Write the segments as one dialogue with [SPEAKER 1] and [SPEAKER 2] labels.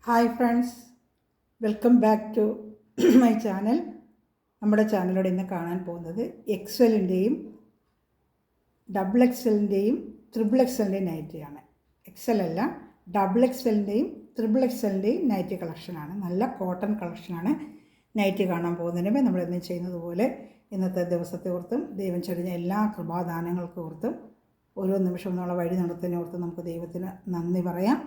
[SPEAKER 1] Hi friends, welcome back to my channel. നമ്മുടെ ചാനലിലൂടെ ഇന്ന് കാണാൻ പോകുന്നത് എക്സലിൻ്റെയും ഡബിൾ എക്സലിൻ്റെയും ട്രിപ്പിൾ എക്സലിൻ്റെയും നൈറ്റിയാണ്. എക്സൽ അല്ല, ഡബിൾ എക്സലിൻ്റെയും ട്രിപ്പിൾ എക്സലിൻ്റെയും നൈറ്റി കളക്ഷനാണ്. നല്ല കോട്ടൺ കളക്ഷനാണ്. നൈറ്റി കാണാൻ പോകുന്നതിന് മുമ്പ് നമ്മളിന്ന് ചെയ്യുന്നത് പോലെ ഇന്നത്തെ ദിവസത്തെ ഓർത്തും ദൈവം ചൊരിഞ്ഞ എല്ലാ കൃപാദാനങ്ങൾക്ക് ഓർത്തും ഓരോ നിമിഷം എന്നുള്ള വഴി നടത്തുന്നതിനെ ഓർത്തും നമുക്ക് ദൈവത്തിന് നന്ദി പറയാം.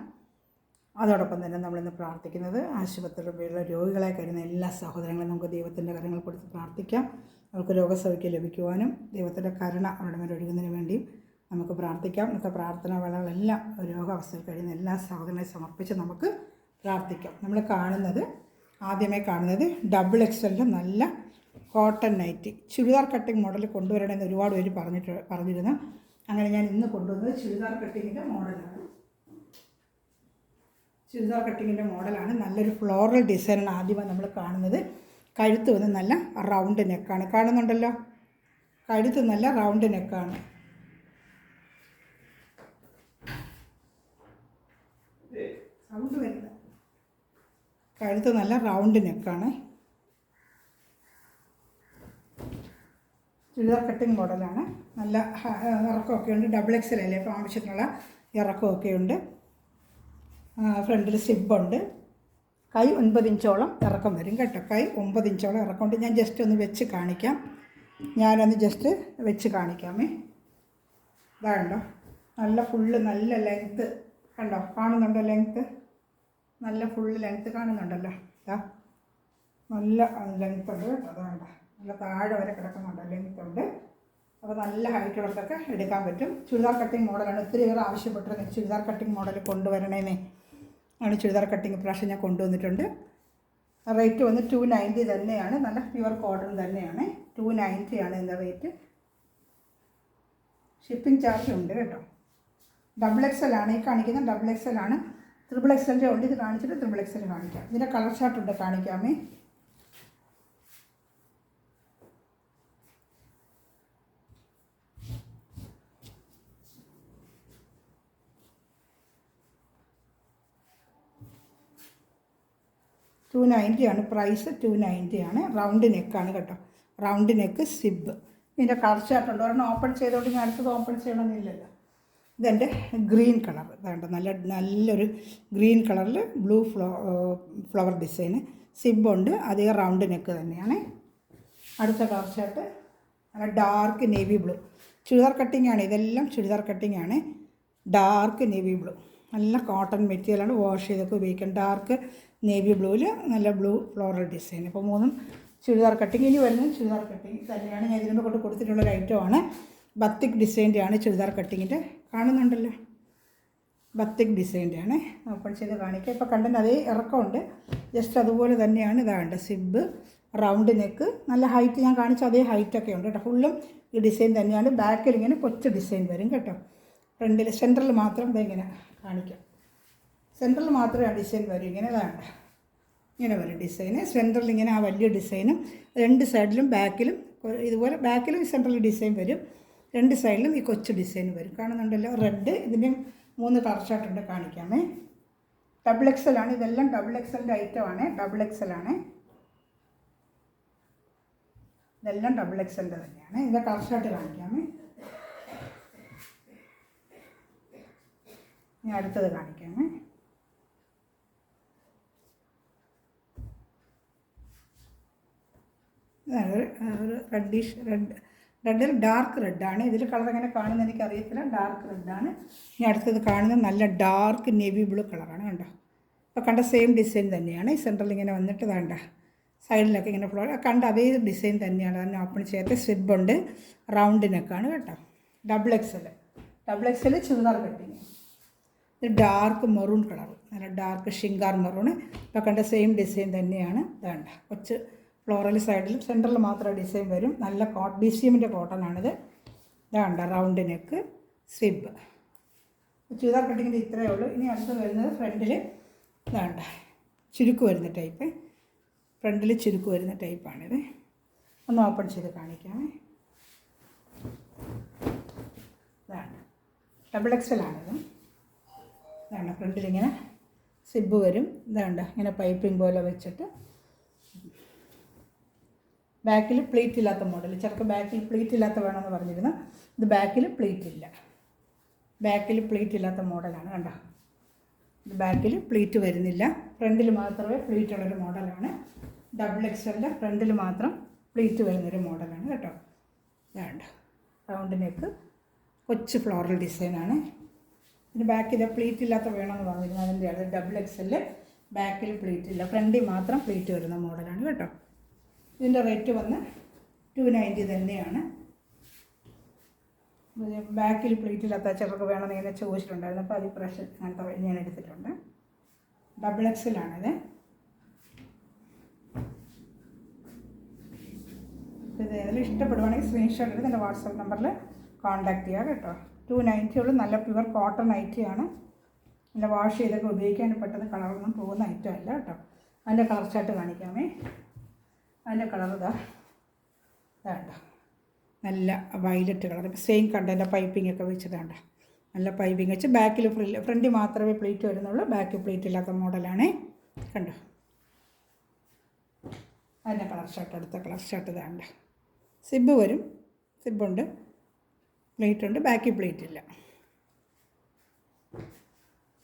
[SPEAKER 1] അതോടൊപ്പം തന്നെ നമ്മളിന്ന് പ്രാർത്ഥിക്കുന്നത് ആശുപത്രിയിലുള്ള രോഗികളെ കരുതുന്ന എല്ലാ സഹോദരങ്ങളും നമുക്ക് ദൈവത്തിൻ്റെ കരങ്ങൾ കൊടുത്ത് പ്രാർത്ഥിക്കാം. അവർക്ക് രോഗസൗഖ്യം ലഭിക്കുവാനും ദൈവത്തിൻ്റെ കരുണ അവരുടെ മേൽ ഒഴുകുന്നതിന് വേണ്ടിയും നമുക്ക് പ്രാർത്ഥിക്കാം. ഇന്നത്തെ പ്രാർത്ഥനാ വേളകളെല്ലാം രോഗാവസ്ഥയിൽ കഴിയുന്ന എല്ലാ സഹോദരങ്ങളെ സമർപ്പിച്ച് നമുക്ക് പ്രാർത്ഥിക്കാം. നമ്മൾ ആദ്യമേ കാണുന്നത് ഡബിൾ എക്സലിൻ്റെ നല്ല cotton nightie churidar cutting model കൊണ്ടുവരണമെന്ന് ഒരുപാട് പേര് പറഞ്ഞിരുന്നു. അങ്ങനെ ഞാൻ ഇന്ന് കൊണ്ടുവന്നത് ചുരിദാർ കട്ടിങ്ങിൻ്റെ മോഡലാണ്. ചുരിദാർ കട്ടിങ്ങിൻ്റെ മോഡലാണ്. നല്ലൊരു ഫ്ലോറൽ ഡിസൈനാണ് ആദ്യമായി നമ്മൾ കാണുന്നത്. കഴുത്ത് വന്ന് നല്ല റൗണ്ട് നെക്കാണ്. കാണുന്നുണ്ടല്ലോ, കഴുത്ത് നല്ല റൗണ്ട് നെക്കാണ്. സൗണ്ട് വരുന്നത്, കഴുത്ത് നല്ല റൗണ്ട് നെക്കാണ്. ചുരിദാർ കട്ടിങ് മോഡലാണ്. നല്ല ഇറക്കമൊക്കെ ഉണ്ട്. ഡബിൾ എക്സൽ അല്ലേ, അപ്പോൾ ആവശ്യത്തിനുള്ള ഇറക്കമൊക്കെ ഉണ്ട്. ഫ്രണ്ടിൽ സിബുണ്ട്. കൈ 9 ഇഞ്ചോളം ഇറക്കം വരും കേട്ടോ. കൈ 9 ഇഞ്ചോളം ഇറക്കമുണ്ട്. ഞാൻ ജസ്റ്റ് ഒന്ന് വെച്ച് കാണിക്കാം. ജസ്റ്റ് വെച്ച് കാണിക്കാമേ. ഇതാണ്ടോ, നല്ല ഫുള്ള് നല്ല ലെങ്ത്ത് കണ്ടോ, കാണുന്നുണ്ടോ? ലെങ്ത്ത് നല്ല ഫുള്ള് ലെങ്ത്ത് കാണുന്നുണ്ടല്ലോ. ഇതാ നല്ല ലെങ്ത്ത് ഉണ്ട് കേട്ടോ. അതാണ്ടോ, നല്ല താഴെ വരെ കിടക്കുന്നുണ്ടോ, ലെങ്ത്ത് ഉണ്ട്. അപ്പോൾ നല്ല ഹൈറ്റുള്ളവർക്കൊക്കെ എടുക്കാൻ പറ്റും. ചുരിദാർ കട്ടിങ് മോഡലാണ്. ഒത്തിരി പേർ ആവശ്യപ്പെട്ടിരുന്നത് ചുരിദാർ കട്ടിങ് മോഡൽ കൊണ്ടുവരണേന്നേ ആണ്. ചുരിദാർ കട്ടിങ് പ്രാവശ്യം ഞാൻ കൊണ്ടുവന്നിട്ടുണ്ട്. റേറ്റ് വന്ന് 290 തന്നെയാണ്. നല്ല പ്യുവർ കോട്ടൺ തന്നെയാണ്. 290 ആണ് ഇതിൻ്റെ റേറ്റ്. ഷിപ്പിംഗ് ചാർജ് ഉണ്ട് കേട്ടോ. ഡബിൾ എക്സൽ ആണ് ഈ കാണിക്കുന്നത്. ഡബിൾ എക്സൽ ആണ്. ട്രിപ്പിൾ എക്സലിൻ്റെ ഉണ്ട്. ഇത് കാണിച്ചിട്ട് ട്രിപ്പിൾ എക്സൽ കാണിക്കാം. ഇതിൻ്റെ കളർ ചാർട്ടുണ്ട്, കാണിക്കാമേ. $290 പ്രൈസ്. 290 ആണ്. റൗണ്ട് നെക്കാണ് കേട്ടോ. Round neck zip. ഇതിൻ്റെ കളർ ചാർട്ടുണ്ട്. ഒരെണ്ണം ഓപ്പൺ ചെയ്തുകൊണ്ട് ഞാൻ അടുത്തത് ഓപ്പൺ ചെയ്യണമെന്നില്ലല്ലോ. ഇതെൻ്റെ ഗ്രീൻ കളർ. വേണ്ട, നല്ലൊരു ഗ്രീൻ കളറിൽ ബ്ലൂ ഫ്ലവർ ഡിസൈന്. സിബുണ്ട്. അതേ റൗണ്ട് നെക്ക് തന്നെയാണ്. അടുത്ത കളർ ചാർട്ട് നല്ല dark navy blue. Churidar cutting ആണ്. ഇതെല്ലാം ചുരിദാർ കട്ടിംഗ് ആണ്. Dark navy blue. നല്ല കോട്ടൺ മെറ്റീരിയലാണ്. വാഷ് ചെയ്തൊക്കെ ഉപയോഗിക്കാം. ഡാർക്ക് നേവി ബ്ലൂവിൽ നല്ല ബ്ലൂ ഫ്ലോറൽ ഡിസൈൻ. അപ്പോൾ മൂന്നും ചുരിദാർ കട്ടിങ്. ഇനി വരുന്നത് ചുരിദാർ കട്ടിങ് തന്നെയാണ്. ഞാൻ ഇതിനുമ്പോൾ കൊണ്ട് കൊടുത്തിട്ടുള്ളൊരു ഐറ്റമാണ്. ബത്തിക് ഡിസൈൻ്റെ ആണ് ചുരിദാർ കട്ടിങ്ങിൻ്റെ. കാണുന്നുണ്ടല്ലോ, ബത്തിക് ഡിസൈൻ്റെ ആണ്. ഓപ്പൺ ചെയ്ത് കാണിക്കാം. ഇപ്പോൾ കണ്ടന്റ് അതേ ഇറക്കമുണ്ട്. ജസ്റ്റ് അതുപോലെ തന്നെയാണ്. ഇതാണ്ട് സിബ്, റൗണ്ട് നെക്ക്, നല്ല ഹൈറ്റ്. ഞാൻ കാണിച്ച അതേ ഹൈറ്റൊക്കെ ഉണ്ട് കേട്ടോ. ഫുള്ളും ഈ ഡിസൈൻ തന്നെയാണ്. ബാക്കിൽ ഇങ്ങനെ കൊച്ചു ഡിസൈൻ വരും കേട്ടോ. ഫ്രണ്ടിൽ സെൻറ്ററിൽ മാത്രം ഇങ്ങനെ കാണിക്കാം. സെൻറ്ററിൽ മാത്രമേ ആ ഡിസൈൻ വരും. ഇങ്ങനെ വേണ്ട, ഇങ്ങനെ വരും ഡിസൈന്. സെൻറ്ററിൽ ഇങ്ങനെ ആ വലിയ ഡിസൈനും രണ്ട് സൈഡിലും ബാക്കിലും ഇതുപോലെ. ബാക്കിലും സെൻറ്ററിൽ ഡിസൈൻ വരും. രണ്ട് സൈഡിലും ഈ കൊച്ചു ഡിസൈൻ വരും. കാണുന്നുണ്ടല്ലോ, റെഡ്. ഇതിൻ്റെ 3 കളർ ചാർട്ടുണ്ട്, കാണിക്കാമേ. ഡബിൾ എക്സൽ ആണ്. ഇതെല്ലാം ഡബിൾ എക്സലിൻ്റെ ഐറ്റമാണ്. ഡബിൾ എക്സൽ ആണ്. ഇതെല്ലാം ഡബിൾ എക്സലിൻ്റെ തന്നെയാണ്. ഇതിൻ്റെ കളർ ചാർട്ട് കാണിക്കാമേ. ഇനി അടുത്തത് കാണിക്കാമേ. ഒരു റെഡിൽ ഡാർക്ക് റെഡാണ്. ഇതിൽ കളർ എങ്ങനെ കാണുന്നത് എനിക്കറിയത്തില്ല. ഡാർക്ക് റെഡാണ്. ഇനി അടുത്തത് കാണുന്നത് നല്ല ഡാർക്ക് നേവി ബ്ലൂ കളറാണ്. കണ്ടോ, അപ്പോൾ കണ്ട സെയിം ഡിസൈൻ തന്നെയാണ്. ഈ സെൻറ്ററിൽ ഇങ്ങനെ വന്നിട്ട് വേണ്ട, സൈഡിലൊക്കെ ഇങ്ങനെ ഫ്ലോർ കണ്ട അതേ ഡിസൈൻ തന്നെയാണ്. അതിന് ഓപ്പൺ ചെയ്യാത്ത സിബുണ്ട്. റൗണ്ട് നെക്കാണ് കേട്ടോ. Double XL churidar cutting. ഇത് ഡാർക്ക് മെറൂൺ കളർ, നല്ല ഡാർക്ക് ഷിങ്കാർ മെറൂൺ. ഇപ്പോൾ കണ്ട സെയിം ഡിസൈൻ തന്നെയാണ്. വേണ്ട, കുറച്ച് ഫ്ലോറൽ സൈഡിലും സെൻറ്ററിൽ മാത്രം ഡിസൈൻ വരും. നല്ല BCMൻ്റെ കോട്ടനാണിത്. ഇതാണ്ട റൗണ്ട് നെക്ക്, സിബ്. ചുരിദാർ കട്ടിങ്ങിൻ്റെ ഇത്രയേ ഉള്ളൂ. ഇനി അടുത്ത് വരുന്നത് ഫ്രണ്ടിൽ ഇതാണ്ട ചുരുക്ക് വരുന്ന ടൈപ്പ്. ഫ്രണ്ടിൽ ചുരുക്ക് വരുന്ന ടൈപ്പാണിത്. ഒന്ന് ഓപ്പൺ ചെയ്ത് കാണിക്കാമേ. ഇതാണ് ഡബിൾ എക്സൽ ആണിത്. ഇതാണ് ഫ്രണ്ടിലിങ്ങനെ സിബ് വരും. ഇതാണ്ട് ഇങ്ങനെ പൈപ്പിംഗ് പോലെ വെച്ചിട്ട് ബാക്കിൽ പ്ലീറ്റ് ഇല്ലാത്ത മോഡൽ. ചിലർക്ക് ബാക്കിൽ പ്ലീറ്റ് ഇല്ലാത്ത വേണമെന്ന് പറഞ്ഞിരുന്നു. ഇത് ബാക്കിൽ പ്ലീറ്റ് ഇല്ല, ബാക്കിൽ പ്ലീറ്റ് ഇല്ലാത്ത മോഡലാണ്. കണ്ടോ, ഇത് ബാക്കിൽ പ്ലീറ്റ് വരുന്നില്ല, ഫ്രണ്ടിൽ മാത്രമേ പ്ലീറ്റ് ഉള്ളൊരു മോഡലാണ്. ഡബിൾ എക്സലിൻ്റെ ഫ്രണ്ടിൽ മാത്രം പ്ലീറ്റ് വരുന്നൊരു മോഡലാണ് കേട്ടോ. ഇതാണ്ട് റൗണ്ട് നെക്ക്, കൊച്ചു ഫ്ലോറൽ ഡിസൈനാണ്. ഇതിന് ബാക്കിൽ പ്ലീറ്റ് ഇല്ലാത്ത വേണമെന്ന് പറഞ്ഞിരുന്നു, അതിൻ്റെ അത് ഡബിൾ എക്സലിൽ ബാക്കിൽ പ്ലീറ്റ് ഇല്ല, ഫ്രണ്ടിൽ മാത്രം പ്ലീറ്റ് വരുന്ന മോഡലാണ് കേട്ടോ. ഇതിൻ്റെ റേറ്റ് വന്ന് 290 തന്നെയാണ്. ബാക്കിൽ പ്ലീറ്റ് ഇല്ലാത്ത ചിലർക്ക് വേണമെന്ന് ഇങ്ങനെ ചോദിച്ചിട്ടുണ്ടായിരുന്നു, അപ്പോൾ അത് പ്രശ്നം അങ്ങനത്തെ ഞാൻ എടുത്തിട്ടുണ്ട്. ഡബിൾ എക്സലാണിത്. ഇത് ഏതെങ്കിലും ഇഷ്ടപ്പെടുവാണെങ്കിൽ സ്ക്രീൻഷോട്ട് എടുത്ത് എൻ്റെ വാട്സാപ്പ് നമ്പറിൽ കോൺടാക്റ്റ് ചെയ്യുക കേട്ടോ. 290 ഉള്ളൂ. നല്ല പ്യുവർ കോട്ടൺ നൈറ്റിയാണ്. നല്ല വാഷ് ചെയ്തൊക്കെ ഉപയോഗിക്കാൻ പെട്ടെന്ന് കളറൊന്നും പോകുന്ന ഐറ്റം അല്ല കേട്ടോ. അതിൻ്റെ കളർ ചാർട്ട് കാണിക്കാമേ. അതിൻ്റെ കളർ ഇതാണ്ട നല്ല വയലറ്റ് കളർ, സെയിം കണ്ടതിൻ്റെ പൈപ്പിംഗ് ഒക്കെ വെച്ചതാണ്ട, നല്ല പൈപ്പിംഗ് വെച്ച് ബാക്കിൽ ഫ്രണ്ടിൽ മാത്രമേ പ്ലേറ്റ് വരുന്നുള്ളൂ, ബാക്കിൽ പ്ലേറ്റ് ഇല്ലാത്ത മോഡലാണ്. കണ്ടോ, അതിൻ്റെ കളർ ഷർട്ട്, അടുത്ത കളർ ഷർട്ട് ഇതാണ്ട. സിബ് വരും, സിബുണ്ട്, പ്ലേറ്റ് ഉണ്ട്, ബാക്കി പ്ലേറ്റ് ഇല്ല.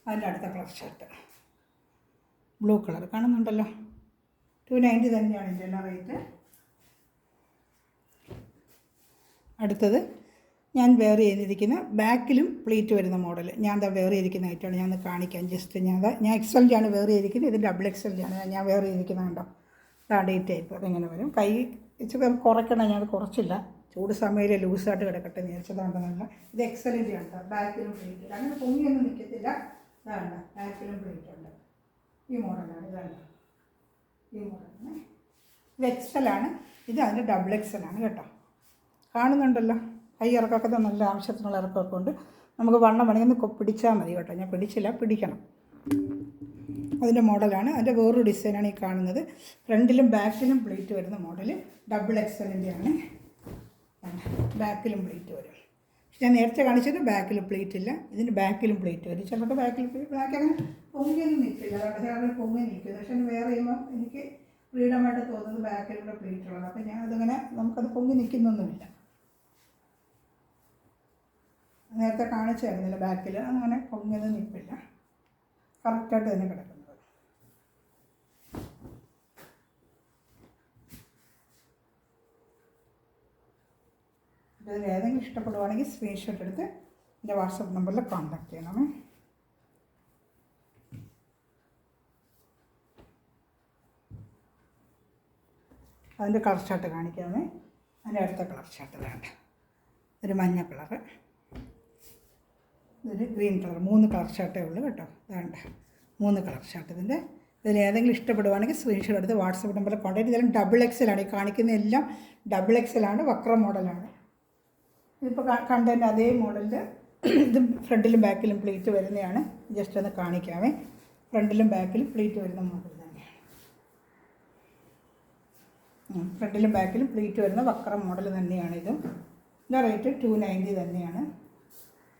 [SPEAKER 1] അതിൻ്റെ അടുത്ത കളർ ഷർട്ട് ബ്ലൂ കളർ കാണുന്നുണ്ടല്ലോ. 290 തന്നെയാണ് ഇതിൻ്റെ എല്ലാം റേറ്റ്. അടുത്തത് ഞാൻ വെയർ ചെയ്തിരിക്കുന്ന ബാക്കിലും പ്ലേറ്റ് വരുന്ന മോഡൽ. ഞാൻ എന്താ വെയർ ചെയ്തിരിക്കുന്ന ഐറ്റമാണ് ഞാൻ കാണിക്കാം. ജസ്റ്റ് ഞാൻ എക്സലിൻ്റെയാണ് വെയർ ചെയ്തിരിക്കുന്നത്, ഇത് ഡബിൾ എക്സലിൻ്റെയാണ് ഞാൻ വെയർ ചെയ്തിരിക്കുന്നത്. കണ്ടോ, ഇതാണ് ഈ ടൈപ്പ്. അതെങ്ങനെ വരും, കൈ ഇച്ചിരി കുറയ്ക്കണം, ഞാൻ കുറച്ചില്ല, ചൂട് സമയം ലൂസായിട്ട് കിടക്കട്ടെ നേരിച്ചതുകൊണ്ടെന്നല്ല. ഇത് എക്സലിൻ്റെ ഉണ്ട്, ബാക്കിലും പ്ലേറ്റ് ഉണ്ട്, അങ്ങനെ പൊങ്ങിയൊന്നും നിൽക്കത്തില്ല. ഇതാണ് ബാക്കിലും പ്ലേറ്റ് ഉണ്ട്. ഈ മോഡലാണ്, ഇതാണ് ഈ മോഡലാണ്. ഇത് എക്സലാണ്, ഇത് അതിൻ്റെ ഡബിൾ എക്സലാണ് കേട്ടോ. കാണുന്നുണ്ടല്ലോ, കൈ ഇറക്കൊക്കെ നല്ല ആവശ്യത്തിനുള്ള ഇറക്കമൊക്കെ ഉണ്ട്. നമുക്ക് വണ്ണം വേണമെങ്കിൽ ഒന്ന് പിടിച്ചാൽ മതി കേട്ടോ. ഞാൻ പിടിച്ചില്ല, പിടിക്കണം. അതിൻ്റെ മോഡലാണ്. അതിൻ്റെ വേറൊരു ഡിസൈനാണ് ഈ കാണുന്നത്. ഫ്രണ്ടിലും ബാക്കിലും പ്ലേറ്റ് വരുന്ന മോഡൽ ഡബിൾ എക്സലിൻ്റെയാണ്. ബാക്കിലും പ്ലേറ്റ് വരും. ഞാൻ നേരത്തെ കാണിച്ചത് ബാക്കിൽ പ്ലേറ്റ് ഇല്ല, ഇതിന് ബാക്കിലും പ്ലേറ്റ് വരും. ചിലപ്പോൾ ബാക്കിൽ ബാക്കി അങ്ങനെ പൊങ്ങിയൊന്നും നിൽക്കില്ല, ചിലപ്പോൾ പൊങ്ങി നിൽക്കുന്നത്. പക്ഷേ വേറെ ചെയ്യുമ്പോൾ എനിക്ക് ഫ്രീഡമായിട്ട് തോന്നുന്നത് ബാക്കിലൂടെ പ്ലേറ്റ് ഉള്ളത്. അപ്പോൾ ഞാൻ അതങ്ങനെ നമുക്കത് പൊങ്ങി നിൽക്കുന്നൊന്നുമില്ല. നേരത്തെ കാണിച്ചായിരുന്നില്ല, ബാക്കിൽ അങ്ങനെ പൊങ്ങിയൊന്നും നിൽപ്പില്ല, കറക്റ്റായിട്ട് തന്നെ കിടക്കുന്നത്. ഇതിൽ ഏതെങ്കിലും ഇഷ്ടപ്പെടുവാണെങ്കിൽ സ്ക്രീൻഷോട്ട് എടുത്ത് എൻ്റെ വാട്സപ്പ് നമ്പറിൽ കോൺടാക്റ്റ് ചെയ്യണമേ. അതിൻ്റെ കളർ ചാർട്ട് കാണിക്കാമേ. അതിൻ്റെ അടുത്ത കളർ ചാർട്ട് വേണ്ട, ഒരു മഞ്ഞ കളറ്, ഇതൊരു ഗ്രീൻ കളർ. 3 കളർ ചാർട്ടേ ഉള്ളൂ കേട്ടോ. വേണ്ട 3 കളർ ചാർട്ട്. ഇതിൽ ഏതെങ്കിലും ഇഷ്ടപ്പെടുവാണെങ്കിൽ സ്ക്രീൻഷോട്ട് എടുത്ത് വാട്സപ്പ് നമ്പറിൽ കോൺടാക്ട്. ഇതെല്ലാം ഡബിൾ എക്സലാണ്, ഈ കാണിക്കുന്ന എല്ലാം ഡബിൾ എക്സലാണ്, വക്ര മോഡലാണ്. ഇതിപ്പോൾ കണ്ടതിൻ്റെ അതേ മോഡലിൽ ഇത് ഫ്രണ്ടിലും ബാക്കിലും പ്ലേറ്റ് വരുന്നതാണ്. ജസ്റ്റ് ഒന്ന് കാണിക്കാമേ. ഫ്രണ്ടിലും ബാക്കിലും പ്ലേറ്റ് വരുന്ന മോഡൽ തന്നെയാണ്. ഫ്രണ്ടിലും ബാക്കിലും പ്ലേറ്റ് വരുന്ന വക്ര മോഡൽ തന്നെയാണ് ഇതും. ഇതിൻ്റെ റേറ്റ് 290 തന്നെയാണ്.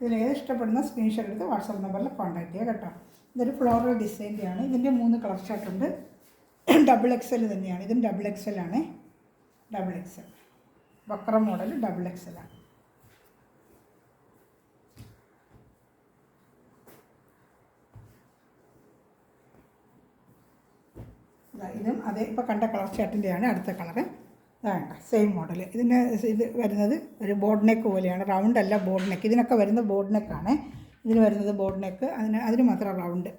[SPEAKER 1] ഇതിലേത് ഇഷ്ടപ്പെടുന്ന സ്ക്രീൻഷോട്ട് എടുത്ത് വാട്സപ്പ് നമ്പറിൽ കോൺടാക്ട് ചെയ്യുക കേട്ടോ. ഇതൊരു ഫ്ലോറൽ ഡിസൈൻ്റെയാണ്. ഇതിൻ്റെ 3 കളർ ചാർട്ടുണ്ട്. ഡബിൾ എക്സൽ തന്നെയാണ്, ഇതും ഡബിൾ എക്സലാണ്. ഡബിൾ എക്സൽ വക്ര മോഡൽ ഡബിൾ എക്സലാണ്. ഇതും അതേ ഇപ്പോൾ കണ്ട കളർ ചാർട്ടിൻ്റെയാണ് അടുത്ത കളറ്. വേണ്ട സെയിം മോഡൽ. ഇതിൻ്റെ ഇത് വരുന്നത് ഒരു ബോർഡ് നെക്ക് പോലെയാണ്, റൗണ്ട് അല്ല, ബോർഡ് നെക്ക്. ഇതിനൊക്കെ വരുന്നത് ബോർഡ് നെക്കാണ്. ഇതിന് വരുന്നത് ബോർഡ് നെക്ക്, അതിന് മാത്രം റൗണ്ട്.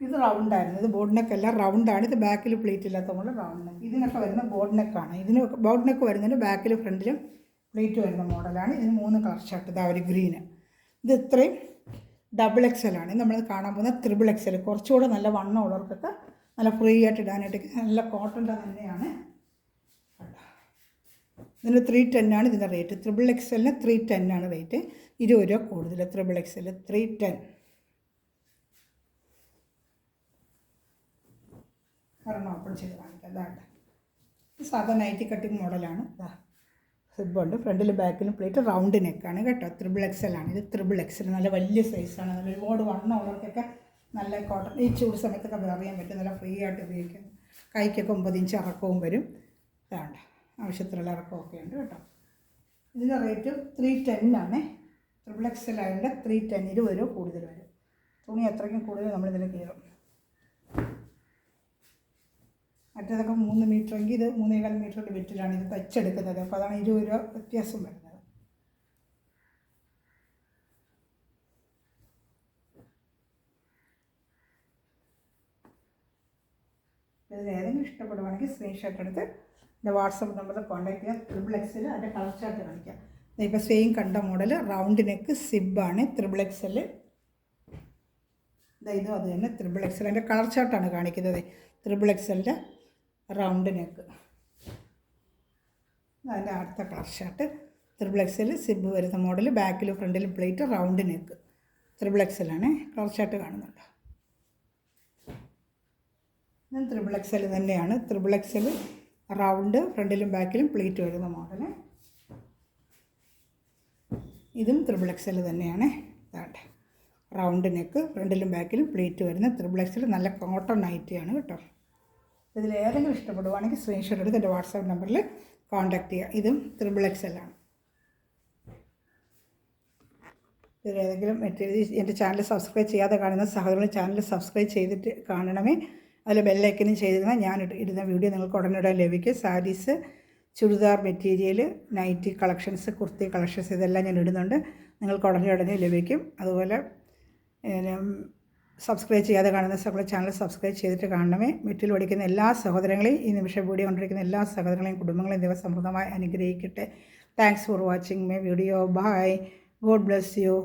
[SPEAKER 1] ഇത് റൗണ്ടായിരുന്നു, ഇത് ബോർഡ് നെക്കല്ല, റൗണ്ടാണ്. ഇത് ബാക്കിൽ പ്ലേറ്റ് ഇല്ലാത്തതുകൊണ്ട് റൗണ്ട് നെക്ക്. ഇതിനൊക്കെ വരുന്ന ബോർഡ് നെക്കാണ്. ഇതിന് ബോർഡ് നെക്ക് വരുന്നതിന് ബാക്കിലും ഫ്രണ്ടിലും പ്ലേറ്റ് വരുന്ന മോഡലാണ്. ഇതിന് 3 കളർ ചാർട്ട്. ഇതാ ഒരു ഗ്രീന്. ഇത് ഇത്രയും ഡബിൾ എക്സലാണ്. നമ്മൾ കാണാൻ പോകുന്ന ത്രിബിൾ എക്സൽ. കുറച്ചുകൂടെ നല്ല വണ്ണം ഉള്ളവർക്കൊക്കെ നല്ല ഫ്രീ ആയിട്ട് ഇടാനായിട്ട് നല്ല കോട്ടൻ്റെ തന്നെയാണ്. ഇതിന് 310 ആണ് ഇതിൻ്റെ റേറ്റ്. ത്രിബിൾ എക്സലിന് 310 ആണ് റേറ്റ്, 20 രൂപ കൂടുതൽ. Triple XL 310. കാരണം ഓപ്പൺ ചെയ്ത് കാണിക്കാം. അതാണ് സാധാ നൈറ്റി കട്ടിങ് മോഡലാണ്. സിബുണ്ട്, ഫ്രണ്ടിലും ബാക്കിലും പ്ലേറ്റ്, റൗണ്ട് നെക്കാണ് കേട്ടോ. ത്രിബിൾ എക്സലാണ് ഇത്. ത്രിബിൾ എക്സൽ നല്ല വലിയ സൈസാണ്, നല്ല ഒരുപാട് വണ്ണം ഉള്ളവർക്കൊക്കെ നല്ല കോട്ടൺ. ഈ ചൂട് സമയത്തൊക്കെ അറിയാൻ പറ്റും, നല്ല ഫ്രീ ആയിട്ട് ഉപയോഗിക്കാം. കൈക്കൊക്കെ 9 ഇഞ്ച് ഇറക്കവും വരും. ഇതാണ്ട് ആവശ്യത്തിനുള്ള ഇറക്കമൊക്കെ ഉണ്ട് കേട്ടോ. ഇതിൻ്റെ റേറ്റ് 310 ആണ്. XXL ആയതുകൊണ്ട് 310, 20 രൂപ കൂടുതൽ വരും. തുണി അത്രയ്ക്കും കൂടുതൽ നമ്മളിതിൽ കയറും. മറ്റേതൊക്കെ 3 മീറ്ററെങ്കിൽ ഇത് 3.25 മീറ്ററിൻ്റെ വിറ്റിലാണ് ഇത് തയ്ച്ചെടുക്കുന്നത്. അപ്പോൾ അതാണ് 20 രൂപ വ്യത്യാസം വരുന്നത്. ഇതിൽ ഏതെങ്കിലും ഇഷ്ടപ്പെടുവാണെങ്കിൽ സ്ക്രീൻഷോട്ട് എടുത്ത് എൻ്റെ വാട്സപ്പ് നമ്പറിൽ കോൺടാക്ട് ചെയ്യുക. XXL അതിൻ്റെ കളർ ചാർട്ട് കാണിക്കാം. ഇപ്പോൾ സെയിം കണ്ട മോഡൽ റൗണ്ട് നെക്ക് സിബാണ് XXL. ഇതും അത് തന്നെ XXL. അതിൻ്റെ കളർ ചാർട്ടാണ് കാണിക്കുന്നത്. XXLൻ്റെ റൗണ്ട് നെക്ക്. അതിൻ്റെ അടുത്ത കളർ ചാർട്ട് XXL സിബ് വരുന്ന മോഡൽ, ബാക്കിലും ഫ്രണ്ടിലും പ്ലേറ്റ്, റൗണ്ട് നെക്ക്. XXL ആണ് കളർ ചാർട്ട് കാണുന്നുണ്ട്. ഇത് XXL തന്നെയാണ്. XXL റൗണ്ട്, ഫ്രണ്ടിലും ബാക്കിലും പ്ലേറ്റ് വരുന്ന മോഡൽ. ഇതും XXL തന്നെയാണ്. ഇതാണ്ട് റൗണ്ട് നെക്ക്, ഫ്രണ്ടിലും ബാക്കിലും പ്ലേറ്റ് വരുന്ന XXL. നല്ല കോട്ടൺ നൈറ്റിയാണ് കേട്ടോ. ഇതിൽ ഏതെങ്കിലും ഇഷ്ടപ്പെടുവാണെങ്കിൽ സ്ക്രീൻഷോട്ട് എടുത്ത് എൻ്റെ വാട്സാപ്പ് നമ്പറിൽ കോൺടാക്റ്റ് ചെയ്യുക. ഇതും XXL ആണ്. ഇതിലേതെങ്കിലും മെറ്റീരിയൽ എൻ്റെ ചാനൽ സബ്സ്ക്രൈബ് ചെയ്യാതെ കാണുന്ന സഹോദരങ്ങൾ ചാനൽ സബ്സ്ക്രൈബ് ചെയ്തിട്ട് കാണണമേ. അതിൽ ബെല്ലൈക്കനും ചെയ്തിരുന്നാൽ ഞാൻ ഇടുന്ന വീഡിയോ നിങ്ങൾക്ക് ഉടനീടെ ലഭിക്കും. Saris, churidar material, nighty collections, kurti collections ഇതെല്ലാം ഞാൻ ഇടുന്നുണ്ട്. നിങ്ങൾക്ക് ഉടനെ ലഭിക്കും. അതുപോലെ സബ്സ്ക്രൈബ് ചെയ്യാതെ കാണുന്ന ചാനൽ സബ്സ്ക്രൈബ് ചെയ്തിട്ട് കാണണമേ. മെറ്റീരിയൽ പഠിക്കുന്ന എല്ലാ സഹോദരങ്ങളെയും, ഈ നിമിഷം വീഡിയോ കൊണ്ടിരിക്കുന്ന എല്ലാ സഹോദരങ്ങളെയും കുടുംബങ്ങളെയും ദൈവം സമൃദ്ധമായി അനുഗ്രഹിക്കട്ടെ. Thanks for watching my video. Bye. God bless U.